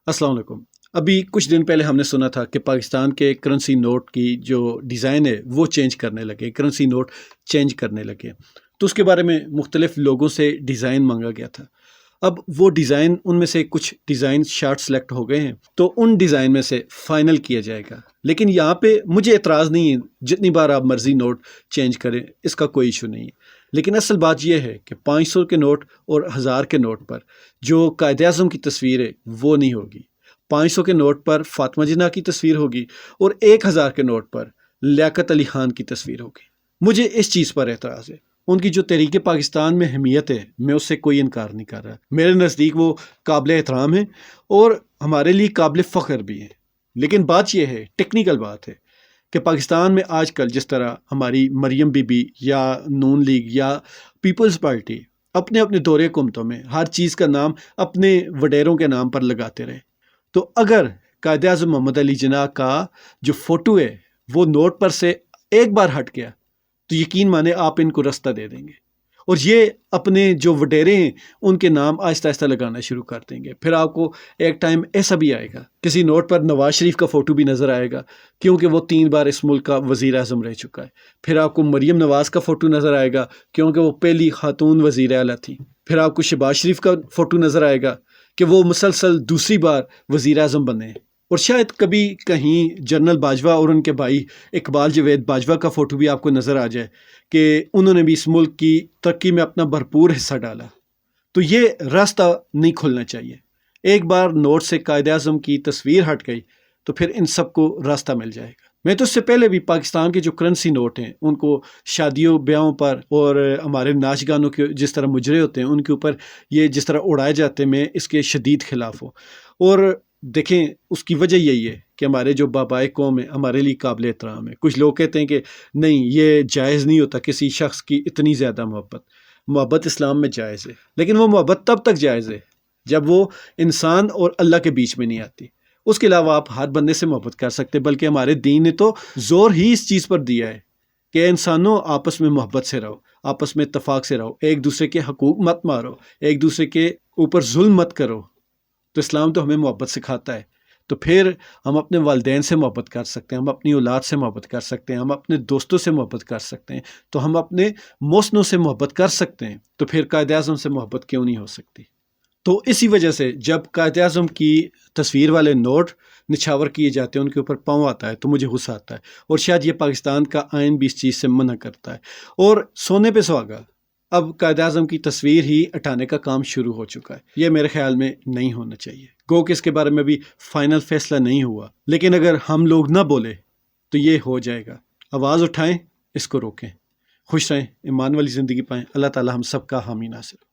अस्सलाम वालेकुम। अभी कुछ दिन पहले हमने सुना था कि पाकिस्तान के करंसी नोट की जो डिज़ाइन है वो चेंज करने लगे, करंसी नोट चेंज करने लगे। तो उसके बारे में मुख्तलिफ लोगों से डिज़ाइन मांगा गया था। अब वो डिज़ाइन, उनमें से कुछ डिज़ाइन शार्ट सेलेक्ट हो गए हैं, तो उन डिज़ाइन में से फ़ाइनल किया जाएगा। लेकिन यहाँ पे मुझे एतराज़ नहीं है, जितनी बार आप मर्ज़ी नोट चेंज करें, इसका कोई इशू नहीं है। लेकिन असल बात यह है कि 500 के नोट और 1000 के नोट पर जो कायद-ए-आज़म की तस्वीर है वो नहीं होगी। 500 के नोट पर फातिमा जिन्ना की तस्वीर होगी और 1000 के नोट पर लियाकत अली खान की तस्वीर होगी। मुझे इस चीज़ पर एतराज़ है। उनकी जो तहरीक पाकिस्तान में अहमियत है, मैं उससे कोई इनकार नहीं कर रहा। मेरे नज़दीक वो काबिल एहतराम है और हमारे लिए काबिल फ़ख्र भी है। लेकिन बात यह है, टेक्निकल बात है, कि पाकिस्तान में आजकल जिस तरह हमारी मरियम बीबी या नून लीग या पीपल्स पार्टी अपने अपने दौरे हुकूमतों में हर चीज़ का नाम अपने वडेरों के नाम पर लगाते रहे, तो अगर कायद-ए-आज़म मोहम्मद अली जिन्ना का जो फ़ोटो है वो नोट पर से एक बार हट गया, तो यकीन माने आप इनको रास्ता दे देंगे और ये अपने जो वडेरे हैं उनके नाम आहिस्ता आहिस्ता लगाना शुरू कर देंगे। फिर आपको एक टाइम ऐसा भी आएगा, किसी नोट पर नवाज शरीफ का फ़ोटो भी नज़र आएगा, क्योंकि वो 3 बार इस मुल्क का वज़ीर आज़म रह चुका है। फिर आपको मरियम नवाज़ का फ़ोटो नज़र आएगा, क्योंकि वो पहली खातून वज़ीर आला थी। फिर आपको शहबाज शरीफ का फ़ोटो नज़र आएगा कि वो मुसलसल दूसरी बार वज़ीर आज़म बने। और शायद कभी कहीं जनरल बाजवा और उनके भाई इकबाल जावेद बाजवा का फ़ोटो भी आपको नज़र आ जाए कि उन्होंने भी इस मुल्क की तरक्की में अपना भरपूर हिस्सा डाला। तो ये रास्ता नहीं खुलना चाहिए। एक बार नोट से कायद-ए-आज़म की तस्वीर हट गई तो फिर इन सबको रास्ता मिल जाएगा। मैं तो इससे पहले भी पाकिस्तान के जो करेंसी नोट हैं उनको शादियों ब्याहों पर और हमारे नाच गानों के जिस तरह मुजरे होते हैं उनके ऊपर ये जिस तरह उड़ाए जाते हैं, मैं इसके शदीद खिलाफ हूँ। और देखें, उसकी वजह यही है कि हमारे जो बाबाए कौम है हमारे लिए काबिल एहतराम है। कुछ लोग कहते हैं कि नहीं, ये जायज़ नहीं होता किसी शख्स की इतनी ज़्यादा मोहब्बत इस्लाम में जायज़ है, लेकिन वो मोहब्बत तब तक जायज़ है जब वो इंसान और अल्लाह के बीच में नहीं आती। उसके अलावा आप हर बंदे से मोहब्बत कर सकते, बल्कि हमारे दीन ने तो ज़ोर ही इस चीज़ पर दिया है कि इंसानों आपस में मोहब्बत से रहो, आपस में इत्तफाक से रहो, एक दूसरे के हकूक़ मत मारो, एक दूसरे के ऊपर जुल्म मत करो। तो इस्लाम तो हमें मोहब्बत सिखाता है। तो फिर हम अपने वालिदैन से मोहब्बत कर सकते हैं, हम अपनी औलाद से मोहब्बत कर सकते हैं, हम अपने दोस्तों से मोहब्बत कर सकते हैं, तो हम अपने मौसनों से मोहब्बत कर सकते हैं। तो फिर कायद-ए-आज़म से मोहब्बत क्यों नहीं हो सकती? तो इसी वजह से जब कायद-ए-आज़म की तस्वीर वाले नोट निछावर किए जाते हैं, उनके ऊपर पाँव आता है, तो मुझे गुस्सा आता है। और शायद ये पाकिस्तान का आइन भी इस चीज़ से मना करता है। और सोने पे सुहागा, अब कायद-ए-आज़म की तस्वीर ही हटाने का काम शुरू हो चुका है। ये मेरे ख्याल में नहीं होना चाहिए। गो कि इसके बारे में भी फाइनल फैसला नहीं हुआ, लेकिन अगर हम लोग ना बोले तो ये हो जाएगा। आवाज़ उठाएं, इसको रोकें। खुश रहें, ईमान वाली ज़िंदगी पाएं। अल्लाह ताला हम सब का हामी नासिर हो।